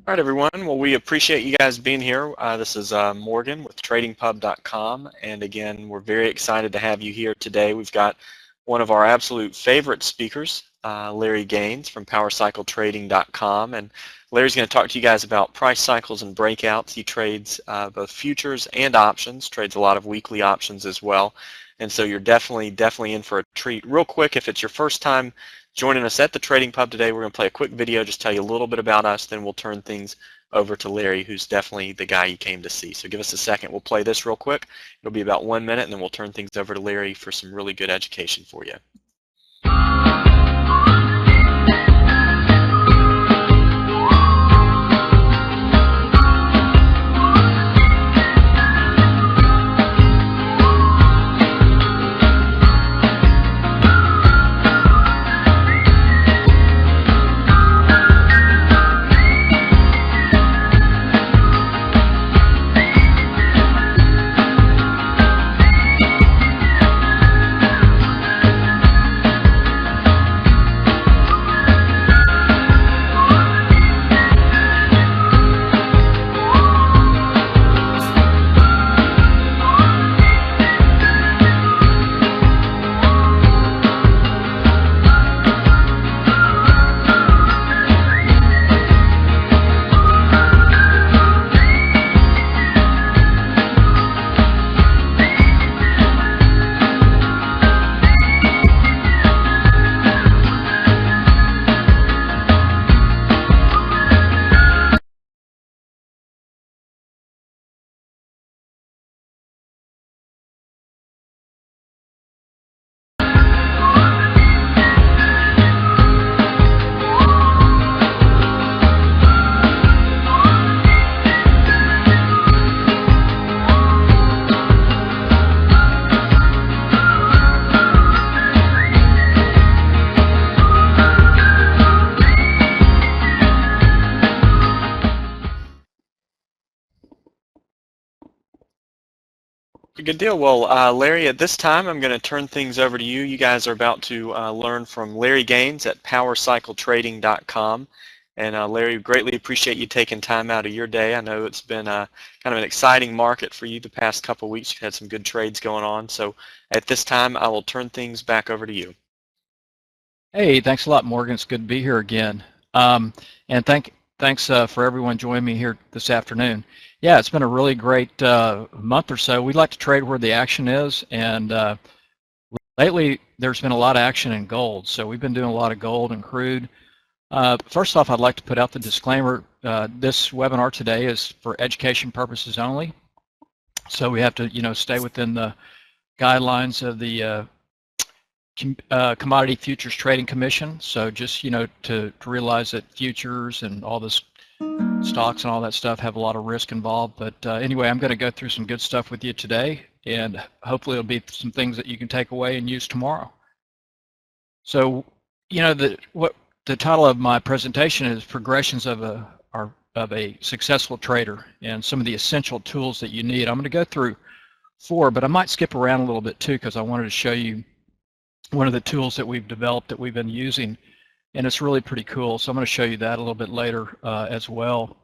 All right, everyone. Well, we appreciate you guys being here. This is Morgan with TradingPub.com, and again, we're very excited to have you here today. We've got one of our absolute favorite speakers, Larry Gaines from PowerCycleTrading.com, and Larry's going to talk to you guys about price cycles and breakouts. He trades both futures and options, trades a lot of weekly options as well, and so you're definitely in for a treat. Real quick, if it's your first time joining us at the Trading Pub today, we're going to play a quick video, just tell you a little bit about us, then we'll turn things over to Larry, who's definitely the guy you came to see. So give us a second. We'll play this real quick. It'll be about 1 minute, and then we'll turn things over to Larry for some really good education for you. Good deal. Well, Larry, at this time, I'm going to turn things over to you. You guys are about to learn from Larry Gaines at PowerCycleTrading.com. And Larry, greatly appreciate you taking time out of your day. I know it's been kind of an exciting market for you the past couple of weeks. You've had some good trades going on. So at this time, I will turn things back over to you. Hey, thanks a lot, Morgan. It's good to be here again. And thanks for everyone joining me here this afternoon. Yeah, it's been a really great month or so. We like to trade where the action is, and lately there's been a lot of action in gold. So we've been doing a lot of gold and crude. First off, I'd like to put out the disclaimer. This webinar today is for education purposes only. So we have to, stay within the guidelines of the Commodity Futures Trading Commission. So just, to realize that futures and all this stocks and all that stuff have a lot of risk involved. But anyway, I'm going to go through some good stuff with you today, and hopefully it'll be some things that you can take away and use tomorrow. So, what the title of my presentation is Progressions of a Successful Trader, and some of the essential tools that you need. I'm going to go through 4, but I might skip around a little bit too, because I wanted to show you one of the tools that we've developed that we've been using, and it's really pretty cool. So I'm going to show you that a little bit later as well,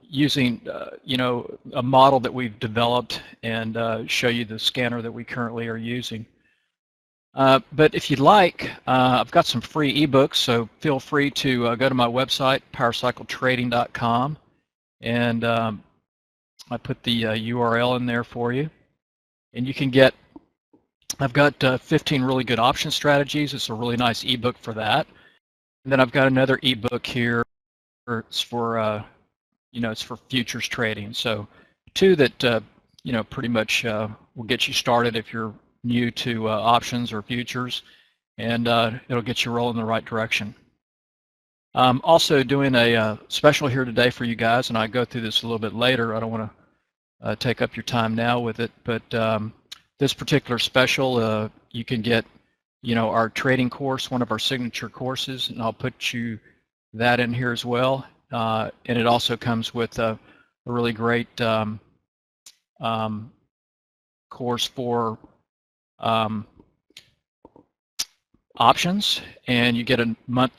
using a model that we've developed, and show you the scanner that we currently are using. But if you'd like, I've got some free ebooks, so feel free to go to my website, PowerCycleTrading.com, and I put the URL in there for you, and you can get. I've got 15 really good option strategies. It's a really nice ebook for that. And then I've got another ebook here. It's for it's for futures trading. So 2 that pretty much will get you started if you're new to options or futures, and it'll get you rolling in the right direction. I'm also doing a special here today for you guys, and I go through this a little bit later. I don't want to take up your time now with it, but this particular special, you can get, our trading course, one of our signature courses, and I'll put you that in here as well. And it also comes with a really great course for options, and you get a month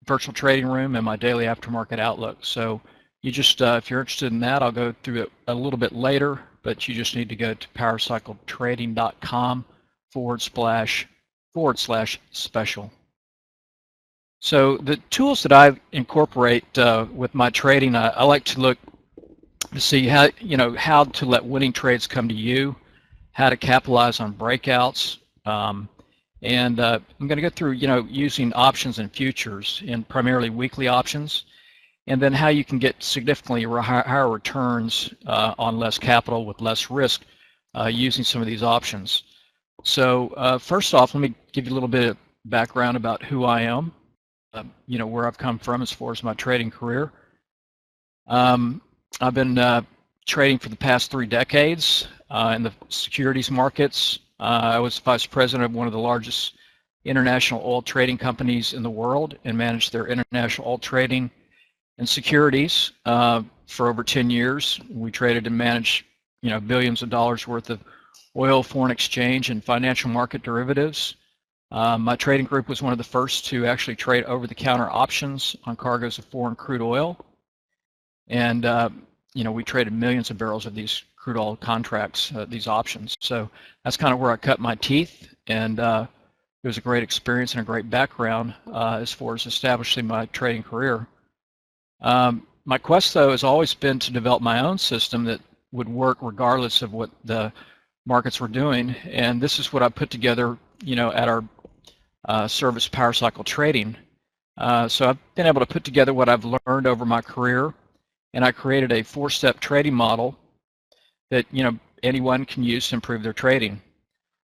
virtual trading room and my daily aftermarket outlook. So you just, if you're interested in that, I'll go through it a little bit later, but you just need to go to powercycletrading.com/special. So the tools that I incorporate with my trading, I like to look to see how, how to let winning trades come to you, how to capitalize on breakouts, and I'm going to go through, using options and futures, and primarily weekly options, and then how you can get significantly higher returns on less capital with less risk using some of these options. So first off, let me give you a little bit of background about who I am, where I've come from as far as my trading career. I've been trading for the past 3 decades in the securities markets. I was vice president of one of the largest international oil trading companies in the world and managed their international oil trading and securities for over 10 years. We traded and managed, billions of dollars worth of oil, foreign exchange, and financial market derivatives. My trading group was one of the first to actually trade over-the-counter options on cargoes of foreign crude oil. And, we traded millions of barrels of these crude oil contracts, these options. So that's kind of where I cut my teeth, and it was a great experience and a great background as far as establishing my trading career. My quest, though, has always been to develop my own system that would work regardless of what the markets were doing, and this is what I put together, at our service, PowerCycle Trading. So I've been able to put together what I've learned over my career, and I created a 4-step trading model that anyone can use to improve their trading.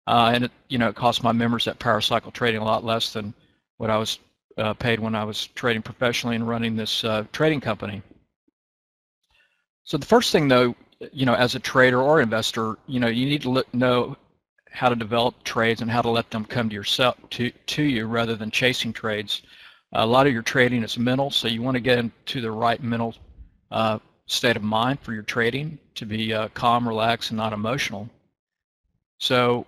And it cost my members at PowerCycle Trading a lot less than what I was paid when I was trading professionally and running this trading company. So the first thing, though, as a trader or investor, you need to know how to develop trades and how to let them come to you rather than chasing trades. A lot of your trading is mental, so you want to get into the right mental state of mind for your trading to be calm, relaxed, and not emotional. So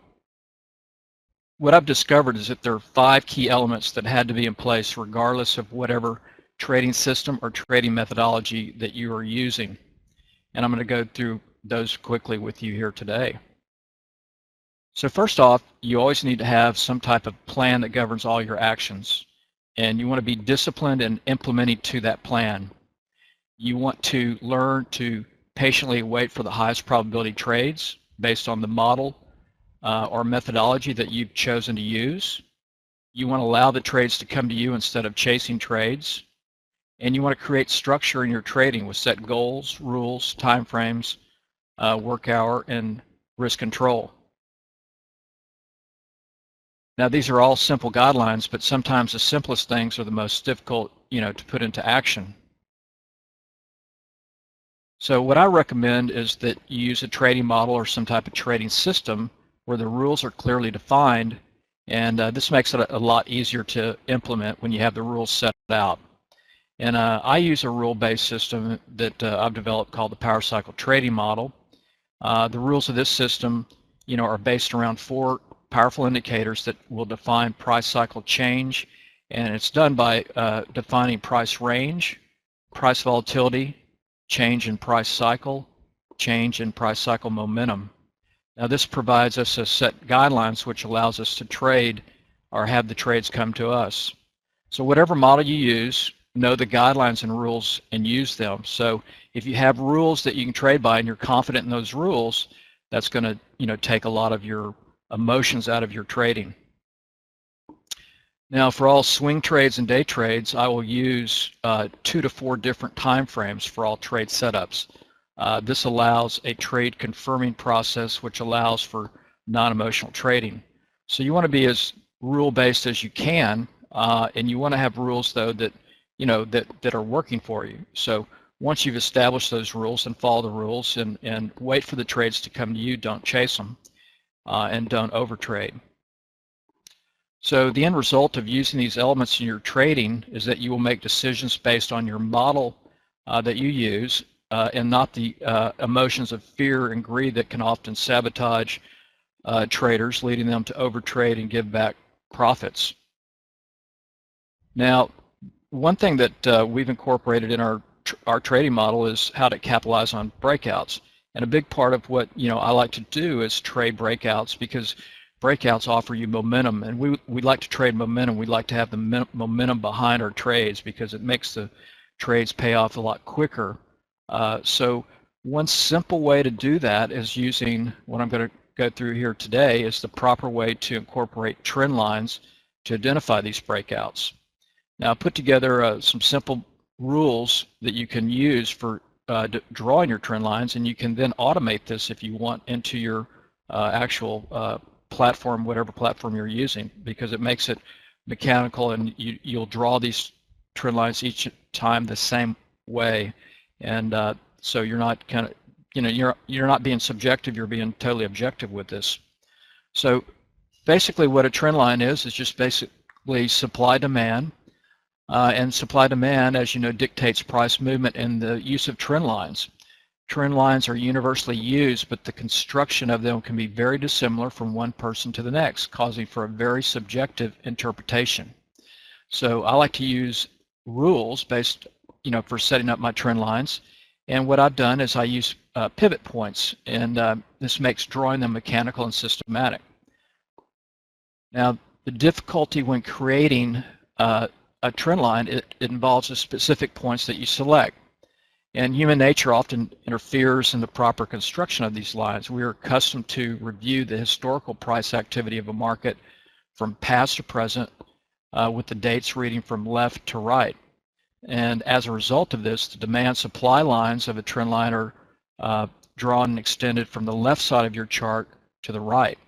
what I've discovered is that there are 5 key elements that had to be in place regardless of whatever trading system or trading methodology that you are using. And I'm going to go through those quickly with you here today. So first off, you always need to have some type of plan that governs all your actions. And you want to be disciplined in implementing to that plan. You want to learn to patiently wait for the highest probability trades based on the model or methodology that you've chosen to use. You want to allow the trades to come to you instead of chasing trades. And you want to create structure in your trading with set goals, rules, time frames, work hour, and risk control. Now, these are all simple guidelines, but sometimes the simplest things are the most difficult, to put into action. So what I recommend is that you use a trading model or some type of trading system where the rules are clearly defined, and this makes it a lot easier to implement when you have the rules set out. And I use a rule-based system that I've developed called the PowerCycle Trading Model. The rules of this system, are based around 4 powerful indicators that will define price cycle change, and it's done by defining price range, price volatility, change in price cycle, change in price cycle momentum. Now this provides us a set guidelines which allows us to trade or have the trades come to us. So whatever model you use, know the guidelines and rules and use them. So if you have rules that you can trade by and you're confident in those rules, that's going to take a lot of your emotions out of your trading. Now for all swing trades and day trades, I will use 2 to 4 different time frames for all trade setups. This allows a trade confirming process which allows for non-emotional trading. So you want to be as rule-based as you can, and you want to have rules though that that are working for you. So once you've established those rules, and follow the rules and wait for the trades to come to you, don't chase them, and don't overtrade. So the end result of using these elements in your trading is that you will make decisions based on your model that you use and not the emotions of fear and greed that can often sabotage traders, leading them to overtrade and give back profits. Now, one thing that we've incorporated in our trading model is how to capitalize on breakouts. And a big part of what I like to do is trade breakouts, because breakouts offer you momentum, and we like to trade momentum. We like to have the momentum behind our trades because it makes the trades pay off a lot quicker. So one simple way to do that is using what I'm going to go through here today is the proper way to incorporate trend lines to identify these breakouts. Now I put together some simple rules that you can use for drawing your trend lines, and you can then automate this if you want into your actual platform, whatever platform you're using, because it makes it mechanical, and you'll draw these trend lines each time the same way, and so you're not you're not being subjective, you're being totally objective with this. So basically what a trend line is just basically supply demand, and supply demand, as you know, dictates price movement and the use of trend lines. Trend lines are universally used, but the construction of them can be very dissimilar from one person to the next, causing for a very subjective interpretation. So I like to use rules based, for setting up my trend lines. And what I've done is I use pivot points, and this makes drawing them mechanical and systematic. Now, the difficulty when creating a trend line, it involves the specific points that you select. And human nature often interferes in the proper construction of these lines. We are accustomed to review the historical price activity of a market from past to present, with the dates reading from left to right. And as a result of this, the demand-supply lines of a trend line are drawn and extended from the left side of your chart to the right.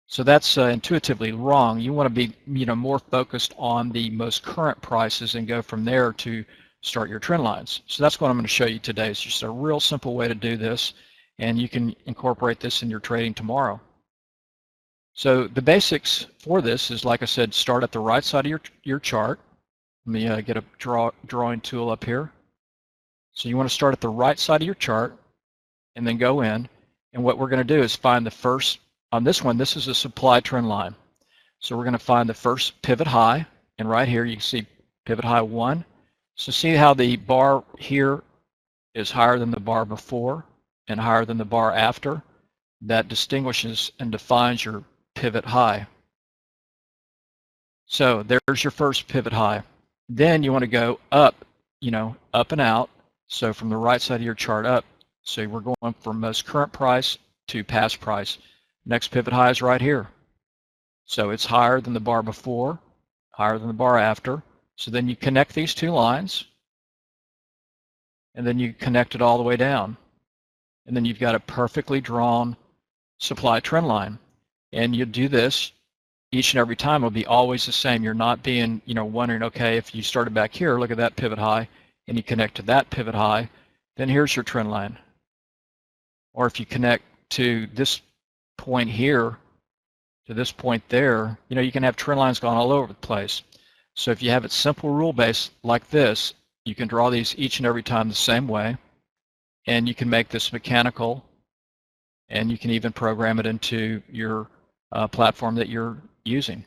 So that's intuitively wrong. You want to be more focused on the most current prices and go from there to start your trend lines. So that's what I'm going to show you today. It's just a real simple way to do this, and you can incorporate this in your trading tomorrow. So the basics for this is, like I said, start at the right side of your chart. Let me get a drawing tool up here. So you want to start at the right side of your chart and then go in, and what we're going to do is find the first, on this one, this is a supply trend line. So we're going to find the first pivot high, and right here you can see pivot high 1. So see how the bar here is higher than the bar before and higher than the bar after? That distinguishes and defines your pivot high. So there's your first pivot high. Then you want to go up, up and out. So from the right side of your chart up. So we're going from most current price to past price. Next pivot high is right here. So it's higher than the bar before, higher than the bar after. So then you connect these two lines, and then you connect it all the way down. And then you've got a perfectly drawn supply trend line. And you do this each and every time. It'll be always the same. You're not being, wondering, okay, if you started back here, look at that pivot high, and you connect to that pivot high, then here's your trend line. Or if you connect to this point here, to this point there, you can have trend lines going all over the place. So if you have it simple rule-based like this, you can draw these each and every time the same way, and you can make this mechanical, and you can even program it into your platform that you're using.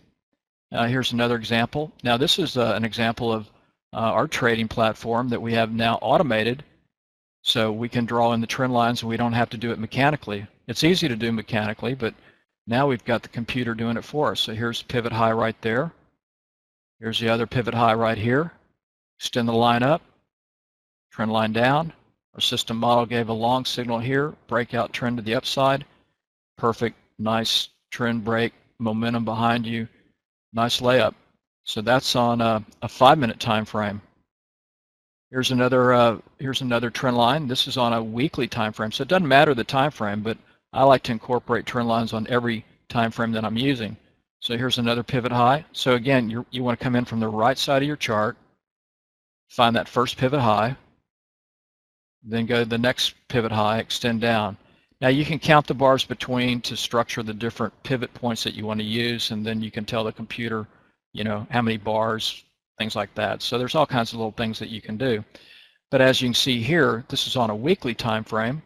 Here's another example. Now this is an example of our trading platform that we have now automated, so we can draw in the trend lines and we don't have to do it mechanically. It's easy to do mechanically, but now we've got the computer doing it for us. So here's pivot high right there. Here's the other pivot high right here. Extend the line up, trend line down. Our system model gave a long signal here, breakout trend to the upside. Perfect, nice trend break, momentum behind you, nice layup. So that's on a 5-minute time frame. Here's another trend line. This is on a weekly time frame. So it doesn't matter the time frame, but I like to incorporate trend lines on every time frame that I'm using. So here's another pivot high. So again, you want to come in from the right side of your chart, find that first pivot high, then go to the next pivot high, extend down. Now you can count the bars between to structure the different pivot points that you want to use, and then you can tell the computer, how many bars, things like that. So there's all kinds of little things that you can do. But as you can see here, this is on a weekly time frame.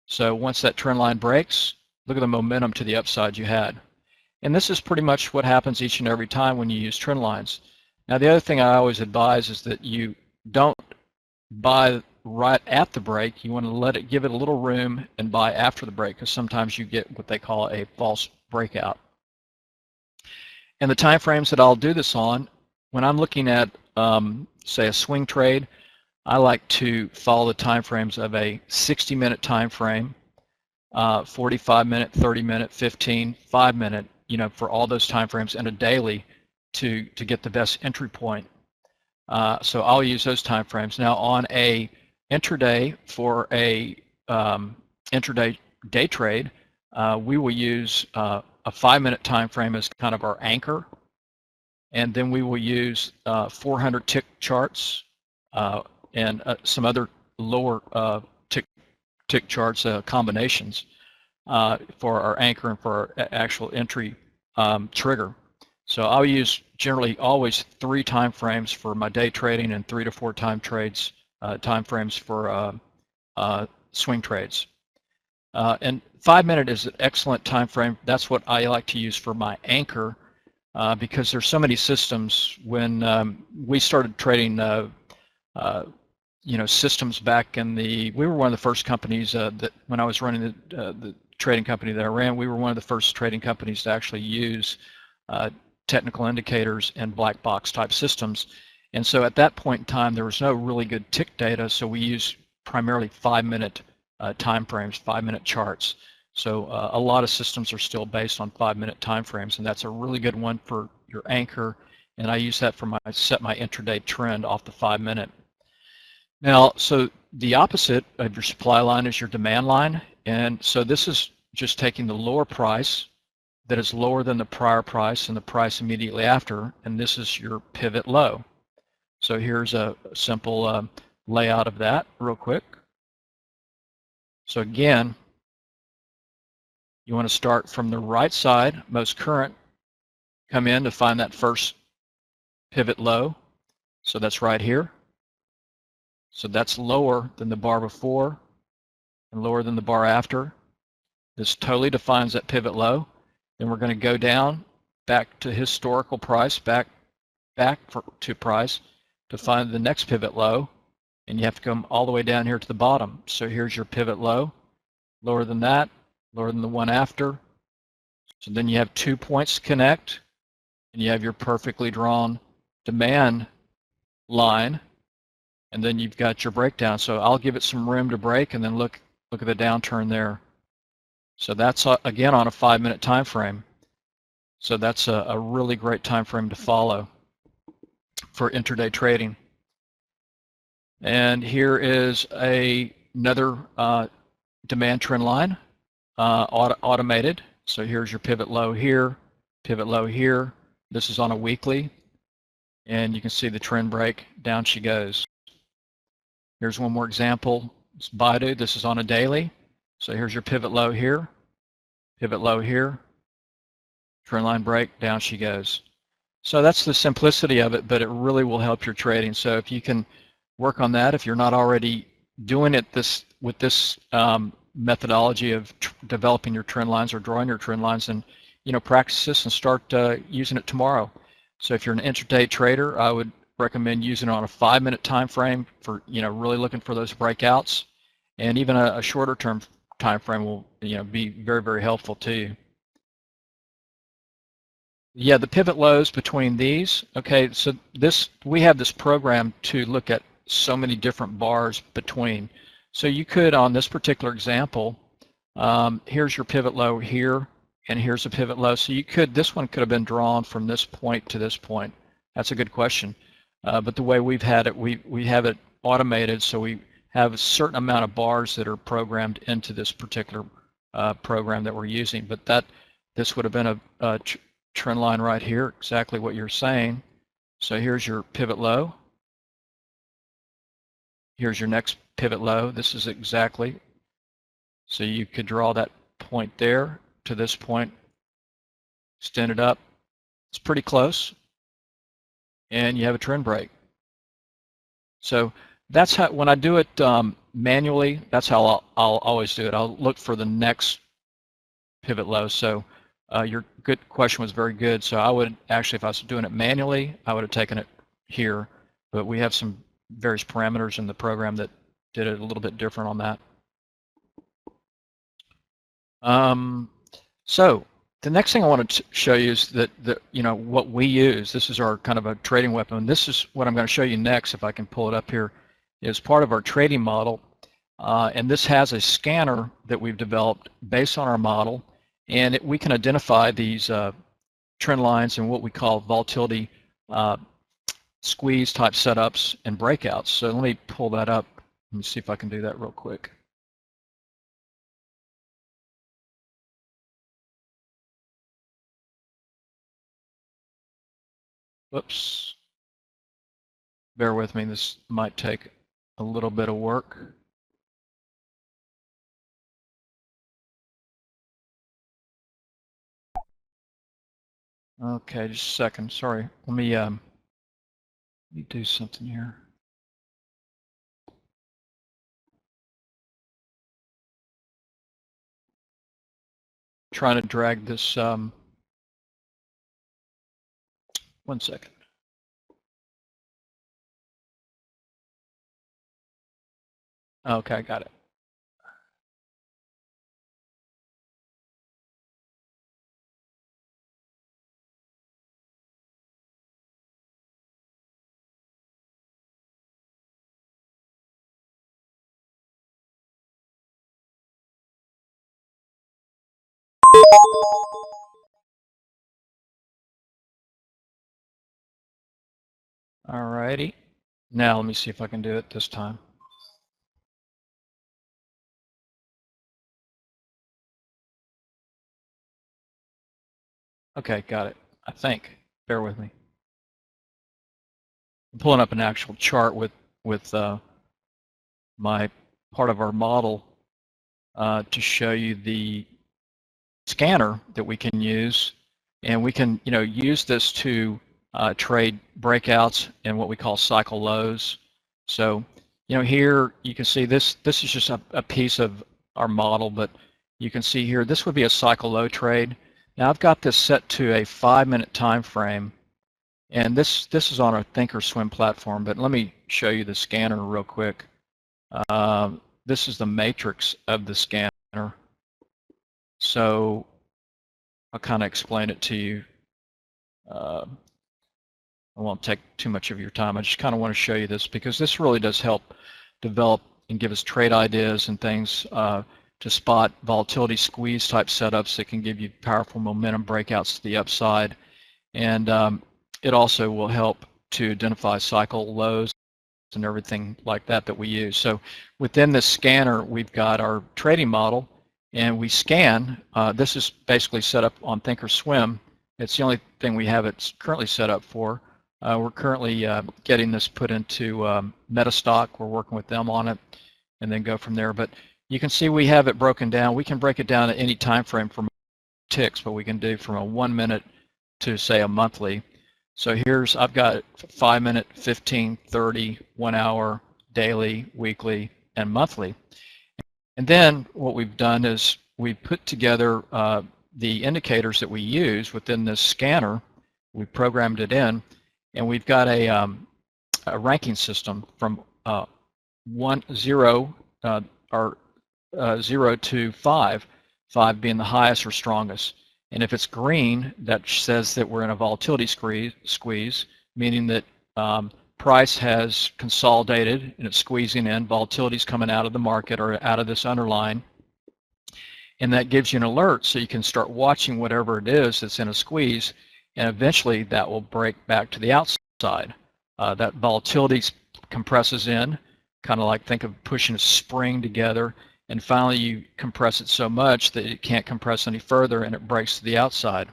So once that trend line breaks, look at the momentum to the upside you had. And this is pretty much what happens each and every time when you use trend lines. Now the other thing I always advise is that you don't buy right at the break. You want to give it a little room and buy after the break, because sometimes you get what they call a false breakout. And the time frames that I'll do this on, when I'm looking at say a swing trade, I like to follow the time frames of a 60-minute time frame, 45-minute, 30-minute, 15, 5-minute, for all those time frames, and a daily to get the best entry point. So I'll use those time frames. Now on a intraday, for a intraday day trade, we will use a 5-minute time frame as kind of our anchor, and then we will use 400 tick charts and some other lower tick charts combinations for our anchor and for our actual entry trigger. So I'll use generally always 3 time frames for my day trading and 3 to 4 time frames for swing trades. And 5-minute is an excellent time frame. That's what I like to use for my anchor, because there's so many systems. When we started trading systems back in we were one of the first companies that when I was running the trading company that I ran, we were one of the first trading companies to actually use technical indicators and black box type systems. And so at that point in time, there was no really good tick data, so we used primarily 5-minute time frames, 5-minute charts. So a lot of systems are still based on 5-minute time frames, and that's a really good one for your anchor. And I use that for set my intraday trend off the 5-minute. Now, so the opposite of your supply line is your demand line, and so this is just taking the lower price that is lower than the prior price and the price immediately after, and this is your pivot low. So here's a simple layout of that real quick. So again, you want to start from the right side, most current, come in to find that first pivot low. So that's right here. So that's lower than the bar before and lower than the bar after. This totally defines that pivot low. Then we're going to go down back to historical price, back to price to find the next pivot low, and you have to come all the way down here to the bottom. So here's your pivot low, lower than that, lower than the one after. So then you have 2 points to connect, and you have your perfectly drawn demand line, and then you've got your breakdown. So I'll give it some room to break, and then look at the downturn there. So that's again on a 5-minute time frame. So that's a really great time frame to follow for intraday trading. And here is another demand trend line, automated. So here's your pivot low here, pivot low here. This is on a weekly, and you can see the trend break. Down she goes. Here's one more example. It's Baidu. This is on a daily. So here's your pivot low here, trend line break, down she goes. So that's the simplicity of it, but it really will help your trading. So if you can work on that, if you're not already doing it with this methodology of developing your trend lines or drawing your trend lines, and practice this and start using it tomorrow. So if you're an intraday trader, I would recommend using it on a 5-minute time frame for really looking for those breakouts, and even a shorter term time frame will be very, very helpful to you. Yeah, the pivot lows between these. Okay, so we have this program to look at so many different bars between. So you could, on this particular example, here's your pivot low here, and here's a pivot low. So this one could have been drawn from this point to this point. That's a good question. But the way we've had it, we have it automated, so we have a certain amount of bars that are programmed into this particular program that we're using. But this would have been a trend line right here, exactly what you're saying. So here's your pivot low. Here's your next pivot low. This is exactly. So you could draw that point there to this point, extend it up. It's pretty close. And you have a trend break. So that's how, when I do it manually, that's how I'll always do it. I'll look for the next pivot low. So your good question was very good. So I would actually, if I was doing it manually, I would have taken it here, but we have some various parameters in the program that did it a little bit different on that. So the next thing I want to show you is that what we use. This is our kind of a trading weapon. This is what I'm going to show you next, if I can pull it up here, is part of our trading model. And this has a scanner that we've developed based on our model, and we can identify these trend lines and what we call volatility squeeze type setups and breakouts. So let me pull that up. Let me see if I can do that real quick. Whoops. Bear with me, this might take a little bit of work. Okay, just a second, sorry. Let me do something here. Trying to drag this, 1 second. Okay, got it. Alrighty. Now let me see if I can do it this time. Okay, got it. I think. Bear with me. I'm pulling up an actual chart with my part of our model to show you the scanner that we can use, and we can use this to trade breakouts and what we call cycle lows. So here you can see this is just a piece of our model, but you can see here this would be a cycle low trade. Now I've got this set to a 5-minute time frame, and this is on a thinkorswim platform, but let me show you the scanner real quick. This is the matrix of the scanner. So I'll kind of explain it to you. I won't take too much of your time. I just kind of want to show you this because this really does help develop and give us trade ideas and things to spot volatility squeeze type setups that can give you powerful momentum breakouts to the upside. And it also will help to identify cycle lows and everything like that that we use. So within this scanner, we've got our trading model, and we scan. This is basically set up on thinkorswim. It's the only thing we have it currently set up for. We're currently getting this put into Metastock. We're working with them on it, and then go from there. But you can see we have it broken down. We can break it down at any time frame from ticks, but we can do from a 1 minute to say a monthly. So here's, I've got 5 minute, 15, 30, 1 hour, daily, weekly, and monthly. And then what we've done is we put together the indicators that we use within this scanner. We programmed it in, and we've got a ranking system from 0 to 5, 5 being the highest or strongest. And if it's green, that says that we're in a volatility squeeze, meaning that price has consolidated and it's squeezing in, volatility's coming out of the market or out of this underlying, and that gives you an alert so you can start watching whatever it is that's in a squeeze, and eventually that will break back to the outside. That volatility compresses in, kind of like think of pushing a spring together, and finally you compress it so much that it can't compress any further and it breaks to the outside.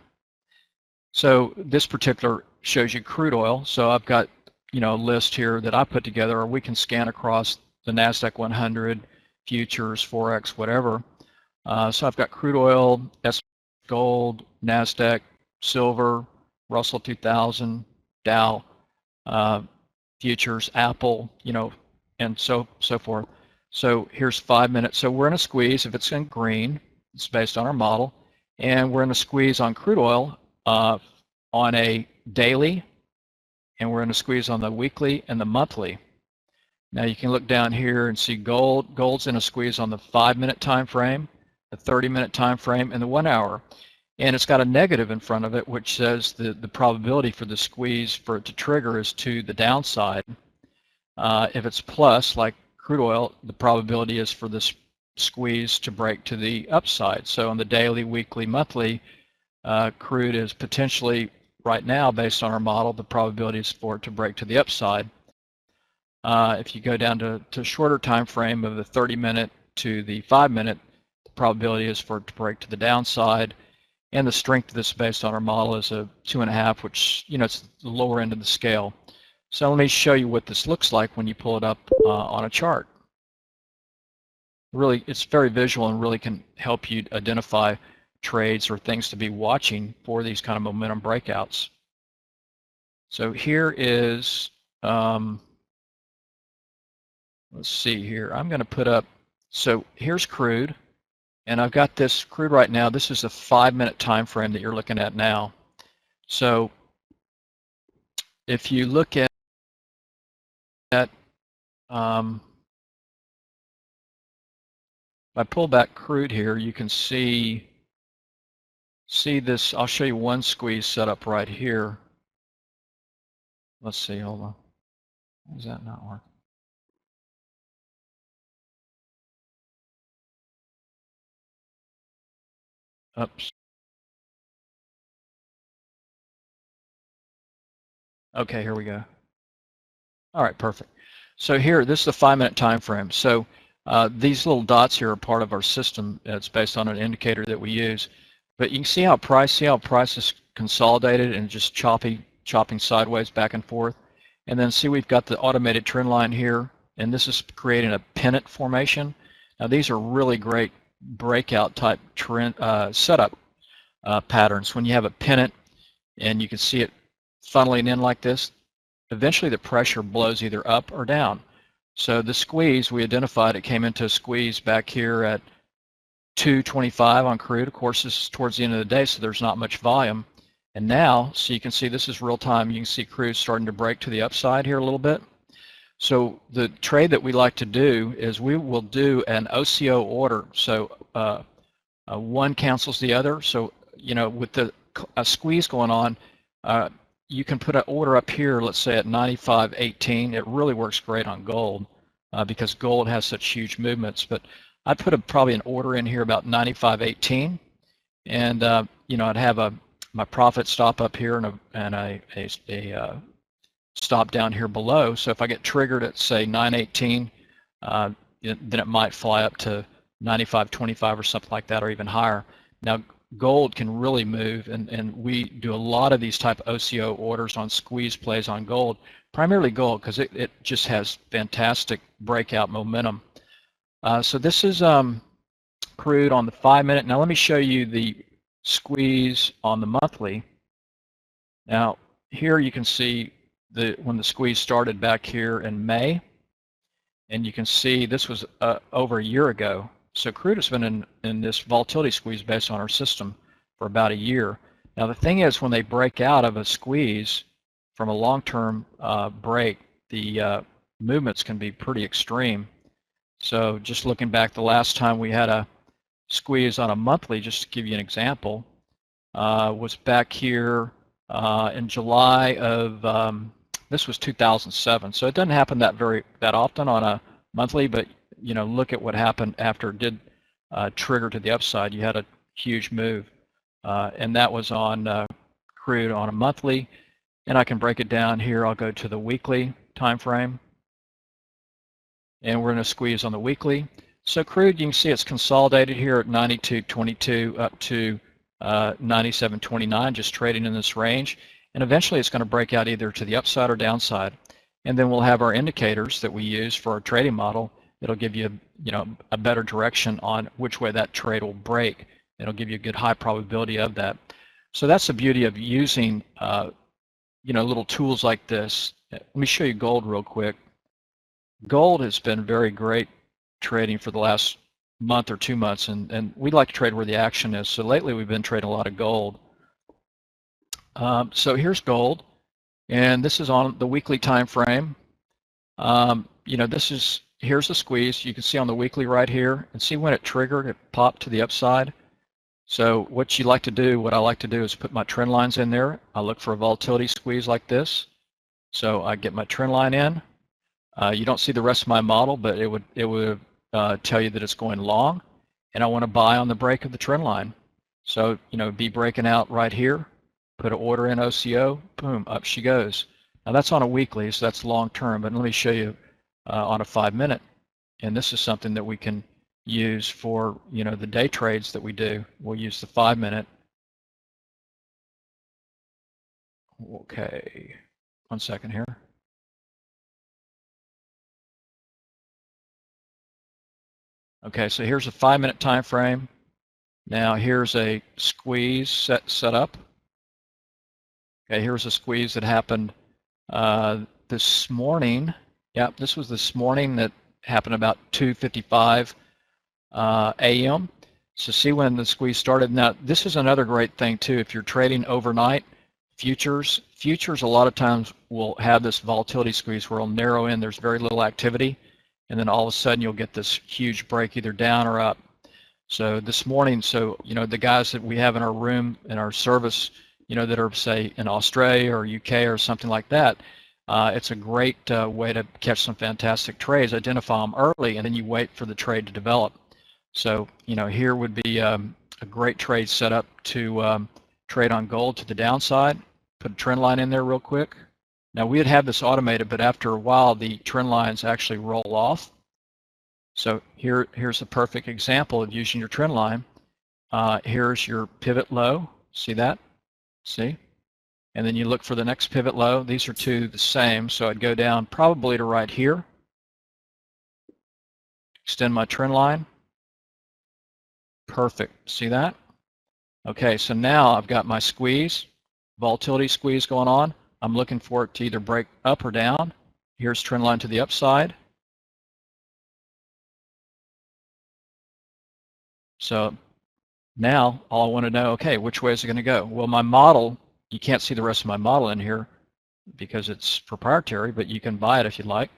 So this particular shows you crude oil. So I've got a list here that I put together, or we can scan across the NASDAQ 100, futures, Forex, whatever. So I've got crude oil, S gold, NASDAQ, silver, Russell 2000, Dow, futures, Apple, and so forth. So here's 5 minutes. So we're in a squeeze. If it's in green, it's based on our model, and we're in a squeeze on crude oil on a daily and we're in a squeeze on the weekly and the monthly. Now you can look down here and see gold. Gold's in a squeeze on the 5-minute time frame, the 30-minute time frame, and the 1 hour. And it's got a negative in front of it, which says the probability for the squeeze for it to trigger is to the downside. If it's plus, like crude oil, the probability is for this squeeze to break to the upside. So on the daily, weekly, monthly, crude is potentially, right now, based on our model, the probability is for it to break to the upside. If you go down to shorter time frame of the 30-minute to the 5-minute, the probability is for it to break to the downside. And the strength of this based on our model is a 2.5, which, it's the lower end of the scale. So let me show you what this looks like when you pull it up on a chart. Really, it's very visual and really can help you identify trades or things to be watching for these kind of momentum breakouts. So here is, let's see here. I'm going to put up, so here's crude. And I've got this crude right now. This is a 5-minute time frame that you're looking at now. So if you look at if I pull back crude here, you can see this. I'll show you one squeeze set up right here. Let's see, hold on. Why does that not work? Oops. Okay, here we go. All right, perfect. So here, this is the 5-minute time frame. So these little dots here are part of our system. It's based on an indicator that we use. But you can see how price is consolidated and just chopping sideways back and forth. And then see we've got the automated trend line here, and this is creating a pennant formation. Now these are really great breakout type trend setup patterns. When you have a pennant and you can see it funneling in like this, eventually the pressure blows either up or down. So the squeeze, we identified it came into a squeeze back here at 225 on crude. Of course, this is towards the end of the day, so there's not much volume. And now, so you can see this is real time. You can see crude starting to break to the upside here a little bit. So the trade that we like to do is we will do an OCO order. So one cancels the other. So, with a squeeze going on, you can put an order up here, let's say at 95.18. It really works great on gold because gold has such huge movements. But I'd put probably an order in here about 95.18, and I'd have my profit stop up here and a stop down here below. So if I get triggered at say 918, then it might fly up to 95.25 or something like that, or even higher. Now gold can really move, and we do a lot of these type of OCO orders on squeeze plays on gold, primarily gold, because it just has fantastic breakout momentum. So this is crude on the 5-minute. Now let me show you the squeeze on the monthly. Now here you can see when the squeeze started back here in May, and you can see this was over a year ago. So crude has been in this volatility squeeze based on our system for about a year. Now the thing is, when they break out of a squeeze from a long-term break, the movements can be pretty extreme. So just looking back, the last time we had a squeeze on a monthly, just to give you an example, was back here in July of this was 2007. So it doesn't happen that often on a monthly, but look at what happened after it did trigger to the upside. You had a huge move, and that was on crude on a monthly. And I can break it down here. I'll go to the weekly time frame, and we're in a squeeze on the weekly. So crude, you can see it's consolidated here at 92.22 up to 97.29, just trading in this range. And eventually it's going to break out either to the upside or downside. And then we'll have our indicators that we use for our trading model. It'll give you, a better direction on which way that trade will break. It'll give you a good high probability of that. So that's the beauty of using, little tools like this. Let me show you gold real quick. Gold has been very great trading for the last month or 2 months, and we like to trade where the action is. So lately we've been trading a lot of gold. So here's gold, and this is on the weekly time frame. You know, here's the squeeze. You can see on the weekly right here, and see when it triggered, it popped to the upside. So what I like to do is put my trend lines in there. I look for a volatility squeeze like this. So I get my trend line in. You don't see the rest of my model, but it would tell you that it's going long, and I want to buy on the break of the trend line. So, you know, be breaking out right here, put an order in OCO, boom, up she goes. Now that's on a weekly, so that's long term, but let me show you on a 5-minute. And this is something that we can use for, you know, the day trades that we do. We'll use the 5-minute. Okay, 1 second here. Okay, so here's a 5-minute time frame. Now here's a squeeze set up. Okay, here's a squeeze that happened this morning. Yep, this was this morning that happened about 2:55 a.m. So see when the squeeze started. Now this is another great thing too. If you're trading overnight, futures a lot of times will have this volatility squeeze where it'll narrow in. There's very little activity, and then all of a sudden you'll get this huge break either down or up. So this morning, you know, the guys that we have in our room, in our service, you know, that are say in Australia or UK or something like that, it's a great way to catch some fantastic trades. Identify them early, and then you wait for the trade to develop. So, you know, here would be a great trade set up to trade on gold to the downside. Put a trend line in there real quick. Now we'd have this automated, but after a while the trend lines actually roll off. So here's a perfect example of using your trend line. Here's your pivot low. See that? See? And then you look for the next pivot low. These are two the same, so I'd go down probably to right here. Extend my trend line. Perfect. See that? Okay, so now I've got my squeeze, volatility squeeze going on. I'm looking for it to either break up or down. Here's trend line to the upside. So now all I want to know, okay, which way is it going to go? Well, my model, you can't see the rest of my model in here because it's proprietary, but you can buy it if you'd like.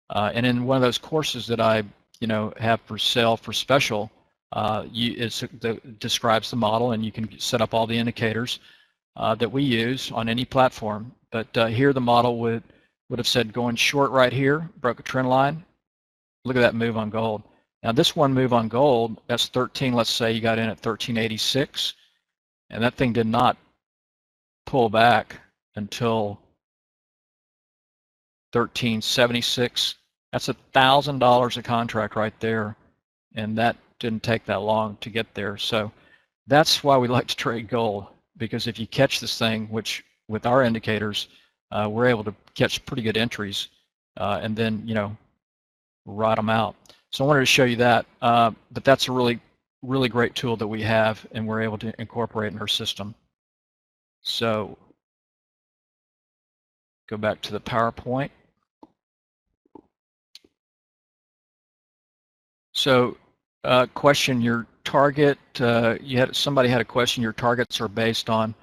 And in one of those courses that I, you know, have for sale for special, it describes the model, and you can set up all the indicators that we use on any platform. But here the model would have said going short right here, broke a trend line. Look at that move on gold. Now this one move on gold, that's 13, let's say you got in at 1386, and that thing did not pull back until 1376. That's $1,000 a contract right there, and that didn't take that long to get there. So that's why we like to trade gold, because if you catch this thing, which with our indicators, we're able to catch pretty good entries, and then, you know, ride them out. So I wanted to show you that, but that's a really great tool that we have, and we're able to incorporate in our system. So go back to the PowerPoint. So question your target. Somebody had a question. Your targets are based on.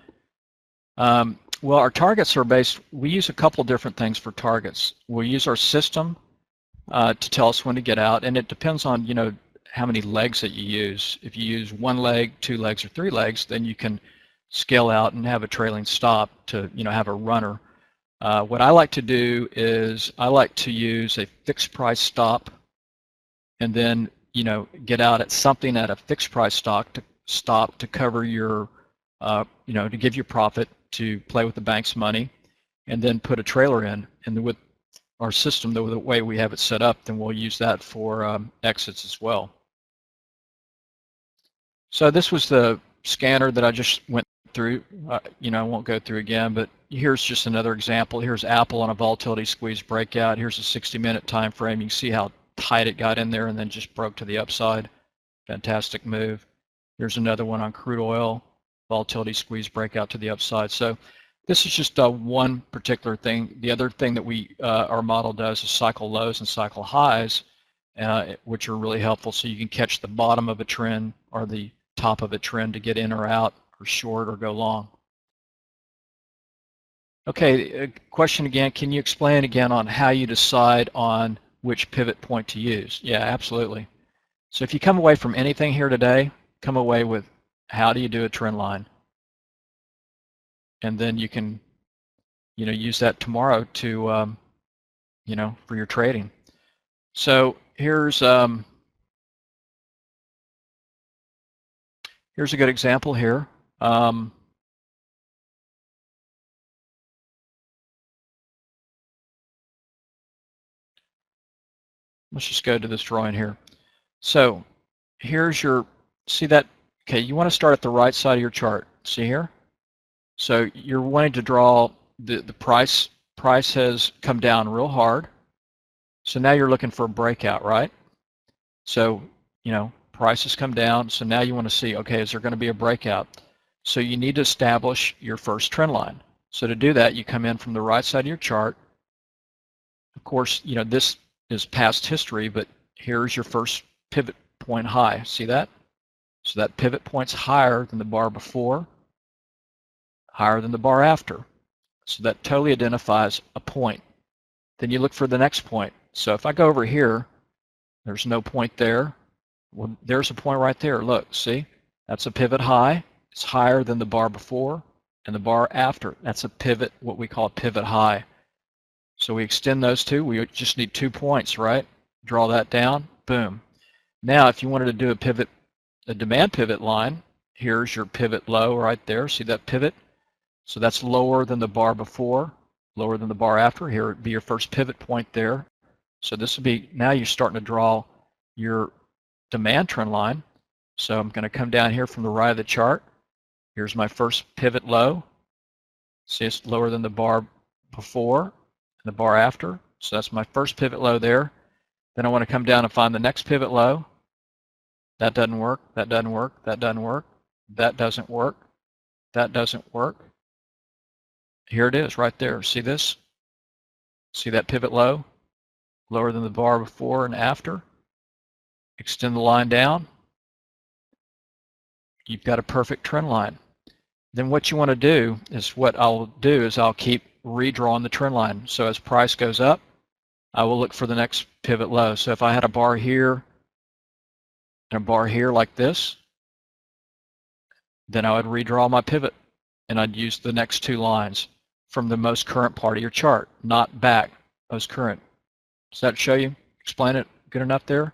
Well, our targets are based. We use a couple different things for targets. We use our system to tell us when to get out, and it depends on, you know, how many legs that you use. If you use 1 leg, 2 legs, or 3 legs, then you can scale out and have a trailing stop to, you know, have a runner. What I like to do is I like to use a fixed price stop, and then, you know, get out at something at a fixed price stop to cover your, you know, to give you profit, to play with the bank's money, and then put a trailer in. And with our system, the way we have it set up, then we'll use that for exits as well. So this was the scanner that I just went through. You know, I won't go through again, but here's just another example. Here's Apple on a volatility squeeze breakout. Here's a 60-minute time frame. You can see how tight it got in there and then just broke to the upside. Fantastic move. Here's another one on crude oil, volatility squeeze breakout to the upside. So this is just one particular thing. The other thing that our model does is cycle lows and cycle highs, which are really helpful, so you can catch the bottom of a trend or the top of a trend to get in or out, or short or go long. Okay, question again, can you explain again on how you decide on which pivot point to use? Yeah, absolutely. So if you come away from anything here today, come away with how do you do a trend line? And then you can, use that tomorrow to, for your trading. So here's a good example here. Let's just go to this drawing here. So here's your, see that, okay, you want to start at the right side of your chart. See here? So you're wanting to draw the price has come down real hard. So now you're looking for a breakout, right? So, price has come down. So now you want to see, okay, is there going to be a breakout? So you need to establish your first trend line. So to do that, you come in from the right side of your chart. Of course, this is past history, but here's your first pivot point high. See that? So that pivot point's higher than the bar before, higher than the bar after. So that totally identifies a point. Then you look for the next point. So if I go over here, there's no point there. Well, there's a point right there. Look, see? That's a pivot high. It's higher than the bar before and the bar after. That's a pivot, what we call a pivot high. So we extend those two. We just need 2 points, right? Draw that down. Boom. Now, if you wanted to do a demand pivot line, here's your pivot low right there. See that pivot? So that's lower than the bar before, lower than the bar after. Here would be your first pivot point there. So this would be, now you're starting to draw your demand trend line. So I'm going to come down here from the right of the chart. Here's my first pivot low. See, it's lower than the bar before and the bar after. So that's my first pivot low there. Then I want to come down and find the next pivot low. That doesn't work. That doesn't work. That doesn't work. That doesn't work. That doesn't work. Here it is right there. See this? See that pivot low? Lower than the bar before and after. Extend the line down. You've got a perfect trend line. Then what you want to do is, what I'll do is I'll keep redrawing the trend line. So as price goes up, I will look for the next pivot low. So if I had a bar here and a bar here like this, then I would redraw my pivot and I'd use the next 2 lines from the most current part of your chart, not back, most current. Does that show you? Explain it good enough there?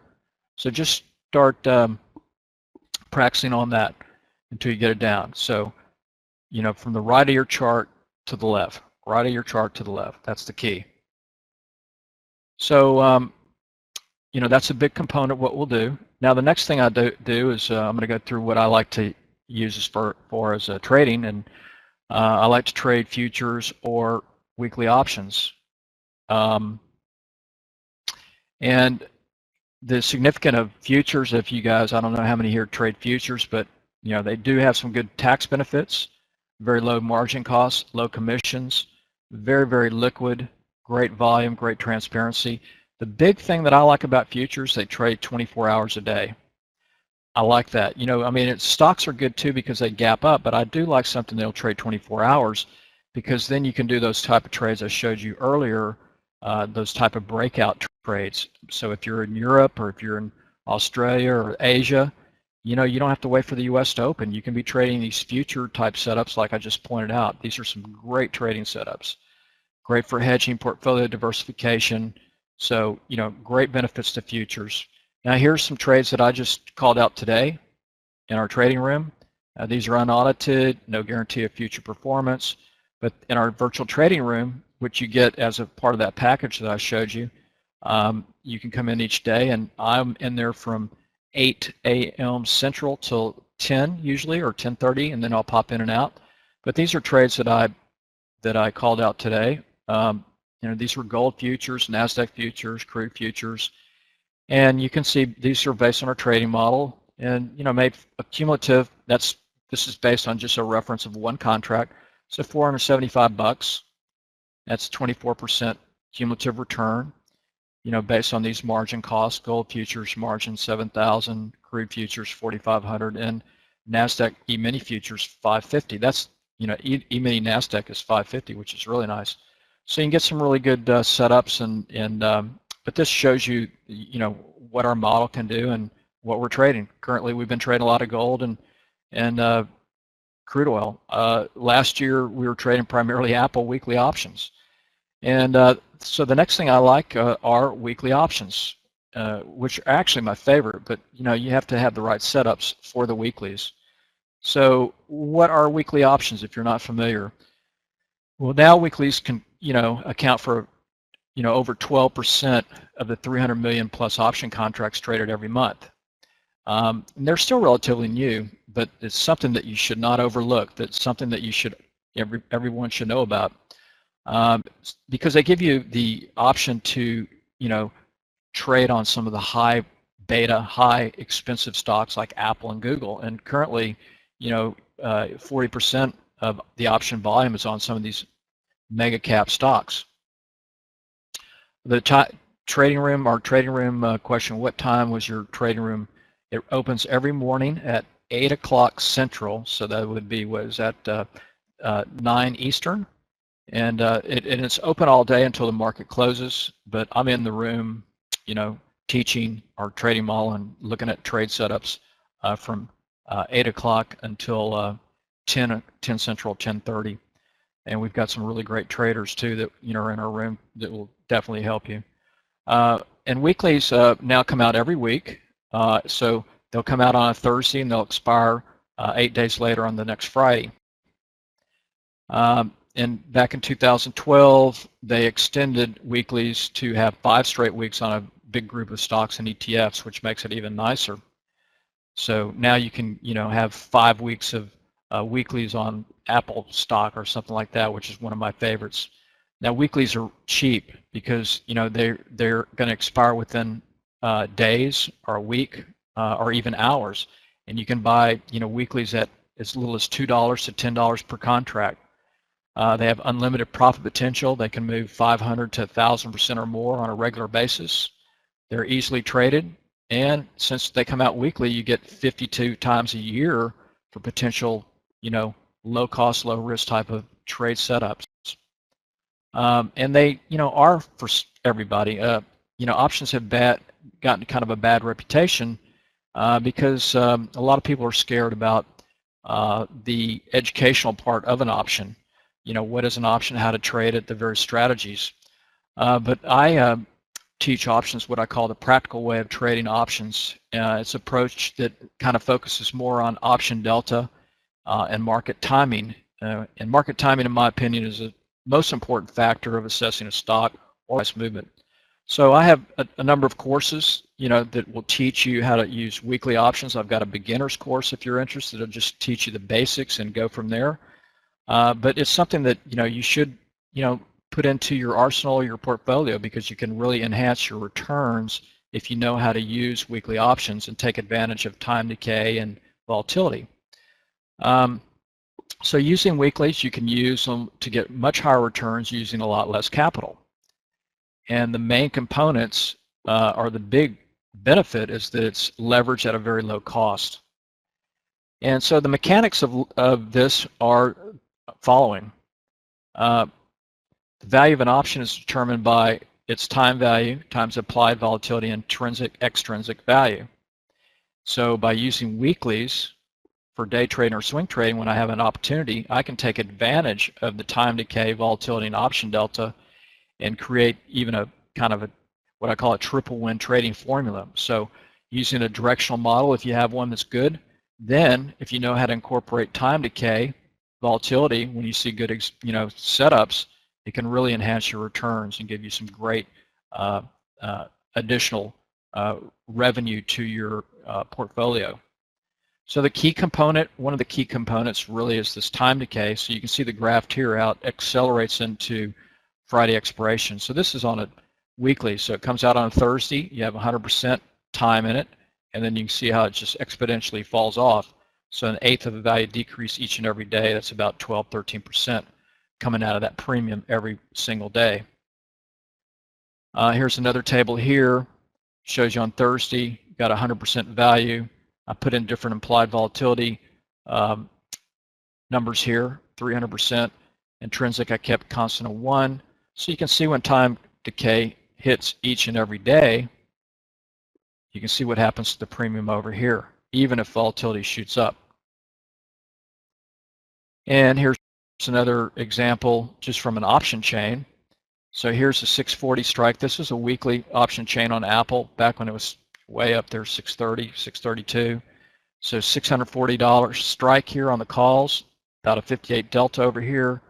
So just start practicing on that until you get it down. So, from the right of your chart to the left, right of your chart to the left. That's the key. So, that's a big component of what we'll do. Now, the next thing I do is I'm going to go through what I like to use as trading, and I like to trade futures or weekly options. And the significance of futures, if you guys, I don't know how many here trade futures, but they do have some good tax benefits, very low margin costs, low commissions, very, very liquid, great volume, great transparency. The big thing that I like about futures, they trade 24 hours a day. I like that. Stocks are good too because they gap up, but I do like something that'll trade 24 hours because then you can do those type of trades I showed you earlier, those type of breakout trades. So if you're in Europe or if you're in Australia or Asia, you don't have to wait for the US to open. You can be trading these future type setups like I just pointed out. These are some great trading setups. Great for hedging, portfolio diversification. So, great benefits to futures. Now here's some trades that I just called out today in our trading room. These are unaudited, no guarantee of future performance. But in our virtual trading room, which you get as a part of that package that I showed you, you can come in each day, and I'm in there from 8 a.m. Central till 10 usually, or 10:30, and then I'll pop in and out. But these are trades that I called out today. These were gold futures, NASDAQ futures, crude futures, and you can see these are based on our trading model, and made a cumulative. This is based on just a reference of one contract, so $475. That's 24% cumulative return. Based on these margin costs, gold futures margin 7,000, crude futures 4,500, and NASDAQ E-mini futures 550. That's E-mini NASDAQ is 550, which is really nice. So you can get some really good setups, but this shows you, what our model can do and what we're trading. Currently, we've been trading a lot of gold and crude oil. Last year, we were trading primarily Apple weekly options. And so the next thing I like are weekly options, which are actually my favorite, but you have to have the right setups for the weeklies. So what are weekly options if you're not familiar? Well, now weeklies can, account for, over 12% of the 300 million plus option contracts traded every month. And they're still relatively new, but it's something that you should not overlook. That's something that everyone should know about, because they give you the option to, trade on some of the high beta, high expensive stocks like Apple and Google. And currently, 40% of the option volume is on some of these mega cap stocks. The trading room question: what time was your trading room? It opens every morning at 8 o'clock Central, so that would be, 9 Eastern, and it's open all day until the market closes. But I'm in the room, teaching our trading model and looking at trade setups from 8 o'clock until 10 Central, 10:30. And we've got some really great traders too that are in our room that will definitely help you. And weeklies now come out every week, so they'll come out on a Thursday and they'll expire 8 days later on the next Friday. And back in 2012, they extended weeklies to have 5 straight weeks on a big group of stocks and ETFs, which makes it even nicer. So now you can, have 5 weeks of weeklies on Apple stock or something like that, which is one of my favorites. Now weeklies are cheap because they're going to expire within days or a week or even hours, and you can buy weeklies at as little as $2 to $10 per contract. They have unlimited profit potential. They can move 500 to 1,000% or more on a regular basis. They're easily traded, and since they come out weekly, you get 52 times a year for potential low cost, low risk type of trade setups. And they, are for everybody. Options have gotten kind of a bad reputation because a lot of people are scared about the educational part of an option. What is an option, how to trade it, the various strategies. But I teach options, what I call the practical way of trading options. It's an approach that kind of focuses more on option delta and market timing. And market timing, in my opinion, is the most important factor of assessing a stock or price movement. So I have a number of courses, that will teach you how to use weekly options. I've got a beginner's course if you're interested. It'll just teach you the basics and go from there. But it's something that you should put into your arsenal, your portfolio, because you can really enhance your returns if you know how to use weekly options and take advantage of time decay and volatility. So using weeklies, you can use them to get much higher returns using a lot less capital. And the main components or the big benefit is that it's leveraged at a very low cost. And so the mechanics of this are following. The value of an option is determined by its time value times applied volatility and extrinsic value. So by using weeklies for day trading or swing trading, when I have an opportunity, I can take advantage of the time decay, volatility, and option delta and create even a kind of what I call a triple win trading formula. So using a directional model, if you have one that's good, then if you know how to incorporate time decay, volatility, when you see good setups, it can really enhance your returns and give you some great additional revenue to your portfolio. So the key component, one of the key components really is this time decay. So you can see the graph here out accelerates into Friday expiration. So this is on a weekly, so it comes out on a Thursday, you have 100% time in it, and then you can see how it just exponentially falls off. So an eighth of the value decrease each and every day, that's about 12–13% coming out of that premium every single day. Here's another table here, shows you on Thursday, got 100% value. I put in different implied volatility numbers here, 300%. Intrinsic, I kept constant of 1. So you can see when time decay hits each and every day, you can see what happens to the premium over here, even if volatility shoots up. And here's another example just from an option chain. So here's a 640 strike. This is a weekly option chain on Apple back when it was way up there, 630, 632. So $640 strike here on the calls, about a 58 delta over here.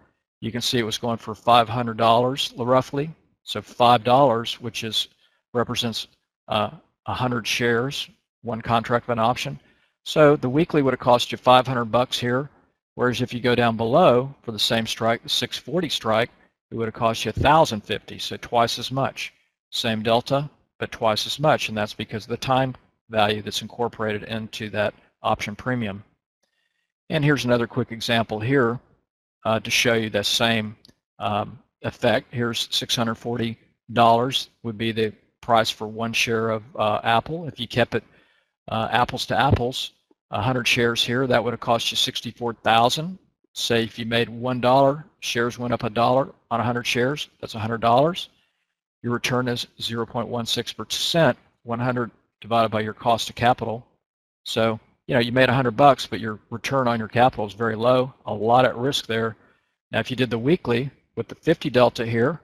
You can see it was going for $500 roughly. So $5, which represents 100 shares, one contract of an option. So the weekly would have cost you $500 here, whereas if you go down below for the same strike, the 640 strike, it would have cost you $1,050, so twice as much. Same delta, but twice as much, and that's because of the time value that's incorporated into that option premium. And here's another quick example here to show you that same effect. Here's $640 would be the price for one share of Apple. If you kept it apples to apples, 100 shares here, that would have cost you $64,000. Say if you made $1, shares went up $1 on 100 shares, that's $100. Your return is 0.16%, 100 divided by your cost of capital. So, you know, you made $100, but your return on your capital is very low, a lot at risk there. Now, if you did the weekly with the 50 delta here,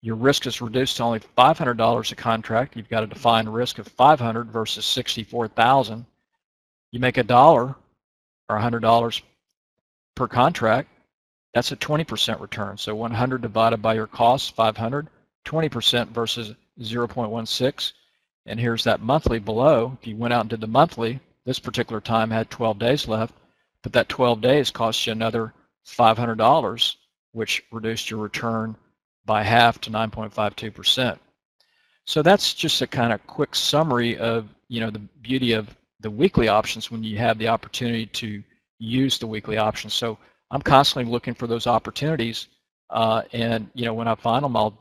your risk is reduced to only $500 a contract. You've got a defined risk of 500 versus 64,000. You make $1 or $100 per contract, that's a 20% return. So 100 divided by your cost, 500, 20% versus 0.16. And here's that monthly below. If you went out and did the monthly, this particular time had 12 days left, but that 12 days cost you another $500, which reduced your return by half to 9.52%. So that's just a kind of quick summary of, you know, the beauty of the weekly options when you have the opportunity to use the weekly options. So I'm constantly looking for those opportunities, and you know, when I find them, I'll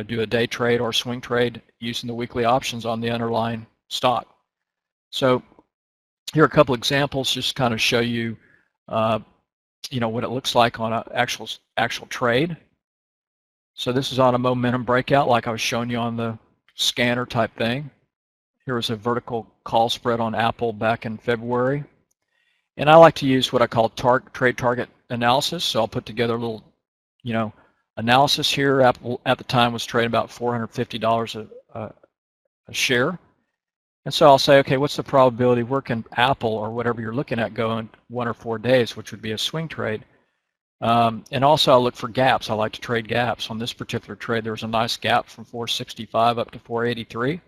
do a day trade or swing trade using the weekly options on the underlying stock. So here are a couple examples just kind of show you, what it looks like on an actual trade. So this is on a momentum breakout, like I was showing you on the scanner type thing. Here was a vertical call spread on Apple back in February. And I like to use what I call trade target analysis. So I'll put together a little, analysis here. Apple at the time was trading about $450 a share. And so I'll say, okay, what's the probability where can Apple or whatever you're looking at go in 1 or 4 days, which would be a swing trade. And also I'll look for gaps. I like to trade gaps. On this particular trade, there was a nice gap from 465 up to 483.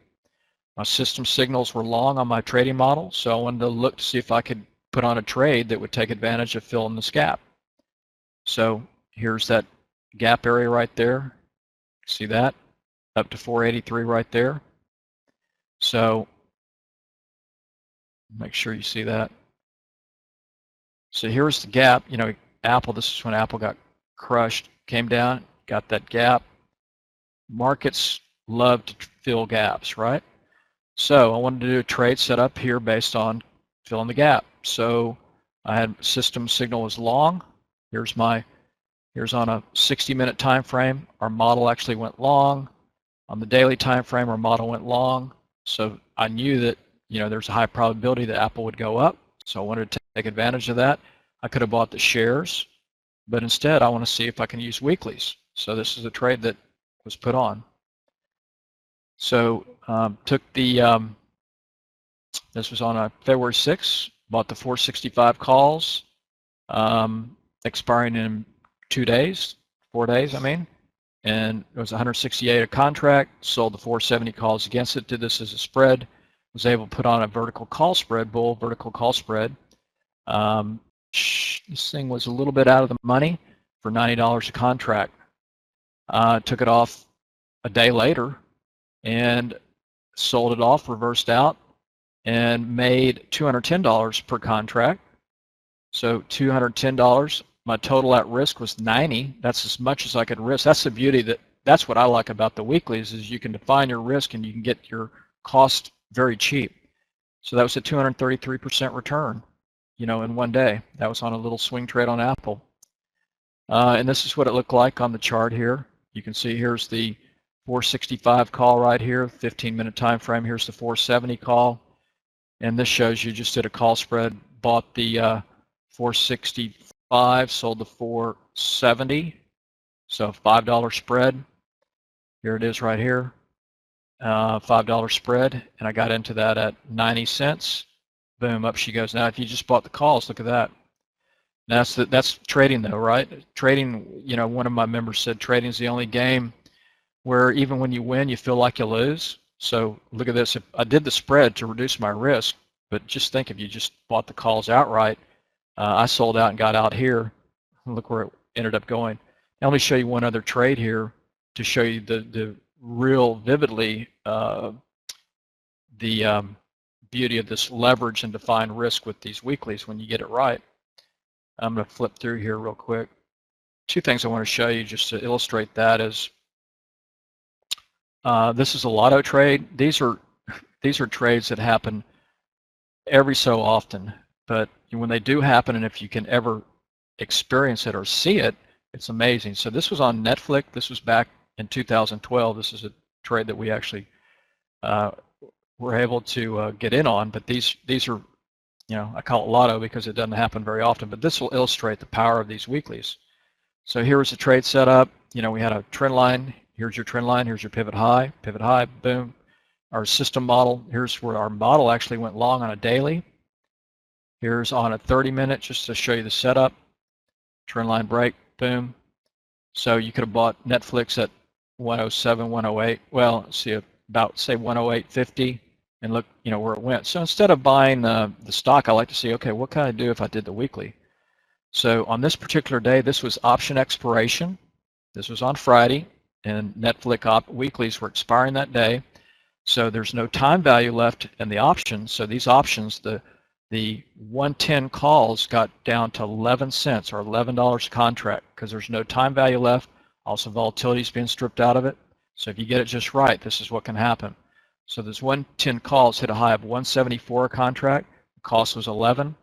My system signals were long on my trading model, so I wanted to look to see if I could put on a trade that would take advantage of filling this gap. So here's that gap area right there. See that? Up to 483 right there. So make sure you see that. So here's the gap. Apple, this is when Apple got crushed, came down, got that gap. Markets love to fill gaps, right? So I wanted to do a trade set up here based on filling the gap. So I had system signal was long. Here's on a 60-minute time frame. Our model actually went long. On the daily time frame, our model went long. So I knew that there's a high probability that Apple would go up. So I wanted to take advantage of that. I could have bought the shares, but instead I want to see if I can use weeklies. So this is a trade that was put on. So took the, this was on February 6th, bought the 465 calls, expiring in 4 days, I mean, and it was 168 a contract, sold the 470 calls against it, did this as a spread, was able to put on a vertical call spread, bull vertical call spread. This thing was a little bit out of the money for $90 a contract. Took it off a day later and sold it off, reversed out, and made $210 per contract. So $210. My total at risk was 90. That's as much as I could risk. That's the beauty that's what I like about the weeklies is you can define your risk and you can get your cost very cheap. So that was a 233% return, in one day. That was on a little swing trade on Apple. And this is what it looked like on the chart here. You can see here's the 465 call right here, 15-minute time frame. Here's the 470 call. And this shows you just did a call spread, bought the 465, sold the 470. So $5 spread. Here it is right here, $5 spread. And I got into that at 90 cents. Boom, up she goes. Now, if you just bought the calls, look at that. That's trading though, right? Trading, you know, one of my members said trading is the only game where even when you win, you feel like you lose. So look at this. If I did the spread to reduce my risk, but just think if you just bought the calls outright, I sold out and got out here. Look where it ended up going. Now let me show you one other trade here to show you the real vividly the beauty of this leverage and defined risk with these weeklies when you get it right. I'm going to flip through here real quick. Two things I want to show you just to illustrate that is this is a lotto trade. These are trades that happen every so often, but when they do happen, and if you can ever experience it or see it, it's amazing. So this was on Netflix. This was back in 2012. This is a trade that we actually were able to get in on, but these are, you know, I call it lotto because it doesn't happen very often, but this will illustrate the power of these weeklies. So here was the trade setup. You know, we had a trend line. Here's your trend line. Here's your pivot high, boom. Our system model, here's where our model actually went long on a daily. Here's on a 30-minute, just to show you the setup. Trend line break, boom. So you could have bought Netflix at 107, 108. Well, see, about, say, 108.50. And look, you know, where it went. So instead of buying the stock, I like to see, okay, what can I do if I did the weekly? So on this particular day, this was option expiration. This was on Friday, and Netflix weeklies were expiring that day. So there's no time value left in the options. So these options, the 110 calls got down to 11 cents or $11 a contract because there's no time value left. Also, volatility is being stripped out of it. So if you get it just right, this is what can happen. So this 110 calls hit a high of 174 a contract. The cost was 11.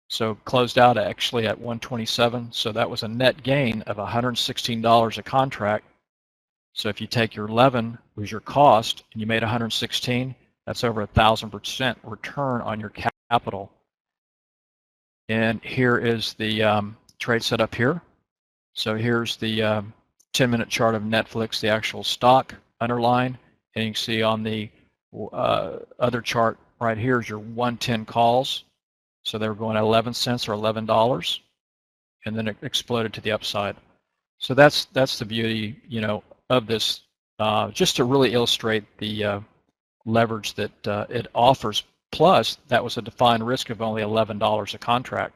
So closed out actually at 127. So that was a net gain of $116 a contract. So if you take your 11 was your cost and you made 116, that's over 1,000% return on your capital. And here is the trade setup here. So here's the 10-minute chart of Netflix, the actual stock underline, and you can see on the other chart right here is your 110 calls. So they were going at 11 cents or $11, and then it exploded to the upside. So that's the beauty, you know, of this, just to really illustrate the leverage that it offers. Plus, that was a defined risk of only $11 a contract.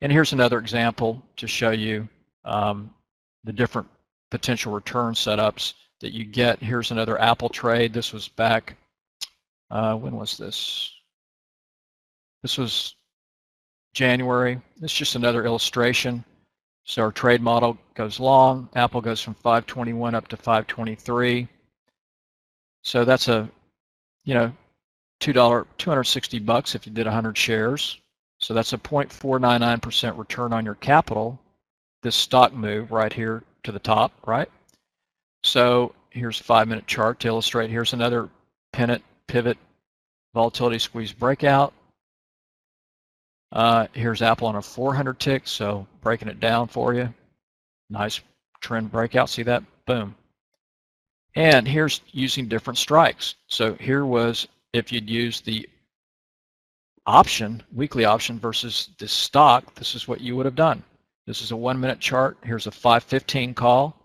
And here's another example to show you the different potential return setups that you get. Here's another Apple trade. This was back, when was this? This was January. This is just another illustration. So our trade model goes long. Apple goes from 521 up to 523. So that's a, you know, $260 if you did 100 shares. So that's a 0.499% return on your capital. This stock move right here to the top, right? So here's a 5-minute chart to illustrate. Here's another pivot volatility squeeze breakout. Here's Apple on a 400 tick, so breaking it down for you. Nice trend breakout. See that? Boom. And here's using different strikes. So here was if you'd use the option, weekly option versus the stock, this is what you would have done. This is a 1-minute chart. Here's a 515 call.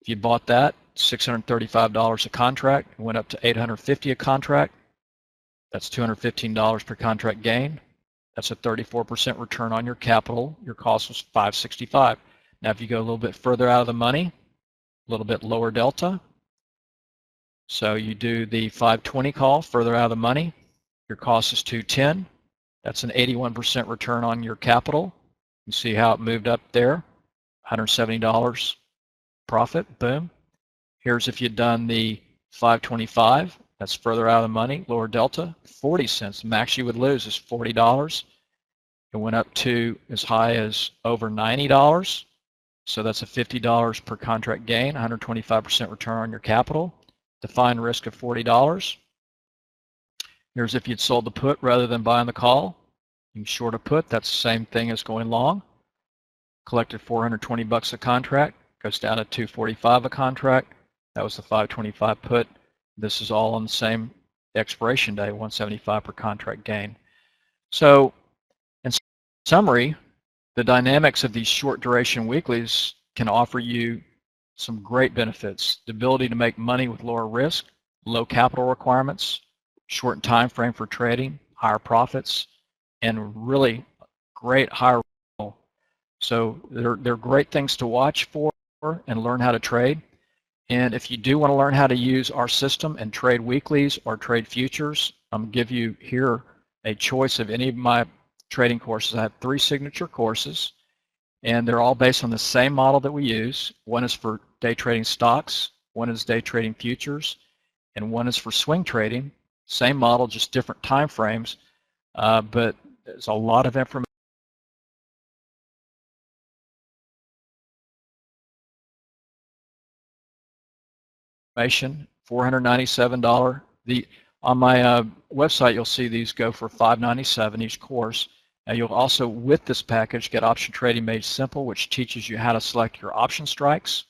If you bought that, $635 a contract. It went up to $850 a contract. That's $215 per contract gain. That's a 34% return on your capital. Your cost was $565. Now, if you go a little bit further out of the money, a little bit lower delta. So you do the 520 call further out of the money. Your cost is $210. That's an 81% return on your capital. You see how it moved up there, $170 profit, boom. Here's if you'd done the 525, that's further out of the money, lower delta, 40 cents. Max you would lose is $40. It went up to as high as over $90. So that's a $50 per contract gain, 125% return on your capital. Defined risk of $40. Here's if you'd sold the put rather than buying the call. You can short a put, that's the same thing as going long. Collected 420 bucks a contract, goes down to 245 a contract. That was the 525 put. This is all on the same expiration day, 175 per contract gain. So in summary, the dynamics of these short duration weeklies can offer you some great benefits. The ability to make money with lower risk, low capital requirements, shortened time frame for trading, higher profits, and really great higher. So they're great things to watch for and learn how to trade. And if you do want to learn how to use our system and trade weeklies or trade futures, I'm going to give you here a choice of any of my trading courses. I have 3 signature courses, and they're all based on the same model that we use. One is for day trading stocks, one is day trading futures, and one is for swing trading. Same model, just different time frames, but there's a lot of information. $497. On my website, you'll see these go for $597 each course. And you'll also, with this package, get Option Trading Made Simple, which teaches you how to select your option strikes.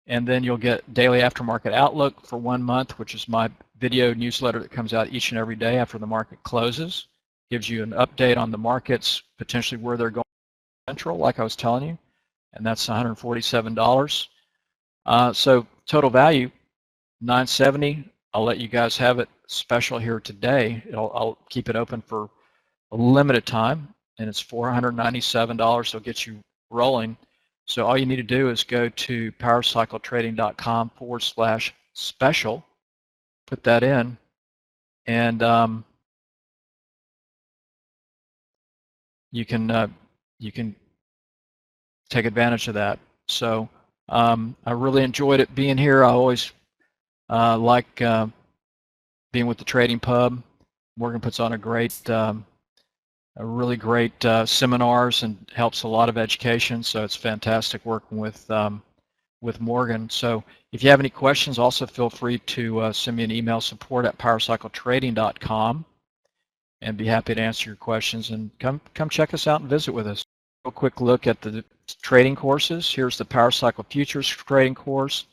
And then you'll get Daily Aftermarket Outlook for 1 month, which is my video newsletter that comes out each and every day after the market closes. Gives you an update on the markets, potentially where they're going central, like I was telling you. And that's $147. So total value, $970. I'll let you guys have it special here today. I'll keep it open for a limited time, and it's $497. So it gets you rolling. So all you need to do is go to powercycletrading.com/special, put that in, and you can take advantage of that. So I really enjoyed it being here. I always like being with the TradingPub. Morgan puts on a really great seminars and helps a lot of education. So it's fantastic working with Morgan. So if you have any questions, also feel free to send me an email, support@powercycletrading.com, and be happy to answer your questions. And come check us out and visit with us. Real quick look at the trading courses. Here's the Power Cycle Futures trading course.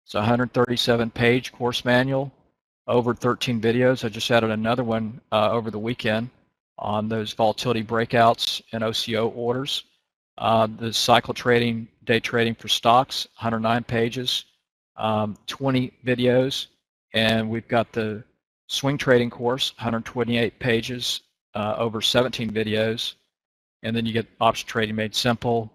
It's a 137-page course manual, over 13 videos. I just added another one over the weekend on those volatility breakouts and OCO orders. The cycle trading, day trading for stocks, 109 pages, 20 videos. And we've got the swing trading course, 128 pages, over 17 videos. And then you get Option Trading Made Simple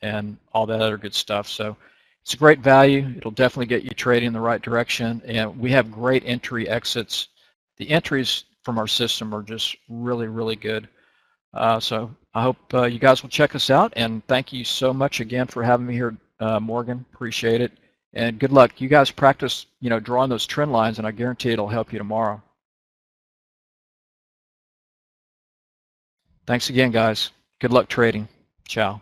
and all that other good stuff. So it's a great value. It'll definitely get you trading in the right direction. And we have great entry exits. The entries from our system are just really, really good. So I hope you guys will check us out. And thank you so much again for having me here, Morgan. Appreciate it. And good luck. You guys practice, drawing those trend lines, and I guarantee it'll help you tomorrow. Thanks again, guys. Good luck trading. Ciao.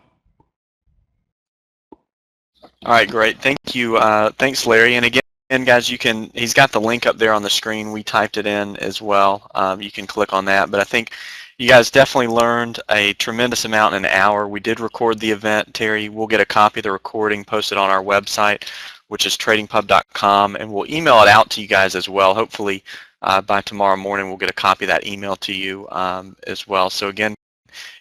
All right, great. Thank you. Thanks, Larry. And again, guys, he's got the link up there on the screen. We typed it in as well. You can click on that. But I think you guys definitely learned a tremendous amount in an hour. We did record the event. Terry, we'll get a copy of the recording posted on our website, which is tradingpub.com, and we'll email it out to you guys as well. Hopefully by tomorrow morning we'll get a copy of that email to you as well. So again,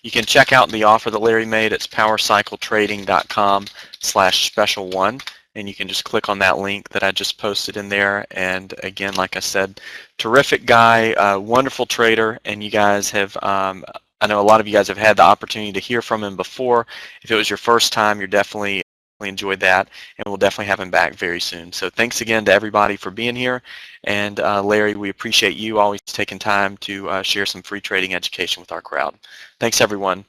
you can check out the offer that Larry made. It's powercycletrading.com/special1, and you can just click on that link that I just posted in there. And again, like I said, terrific guy, wonderful trader, and you guys have, I know a lot of you guys have had the opportunity to hear from him before. If it was your first time, you're definitely enjoyed that, and we'll definitely have him back very soon. So thanks again to everybody for being here, and Larry, we appreciate you always taking time to share some free trading education with our crowd. Thanks everyone.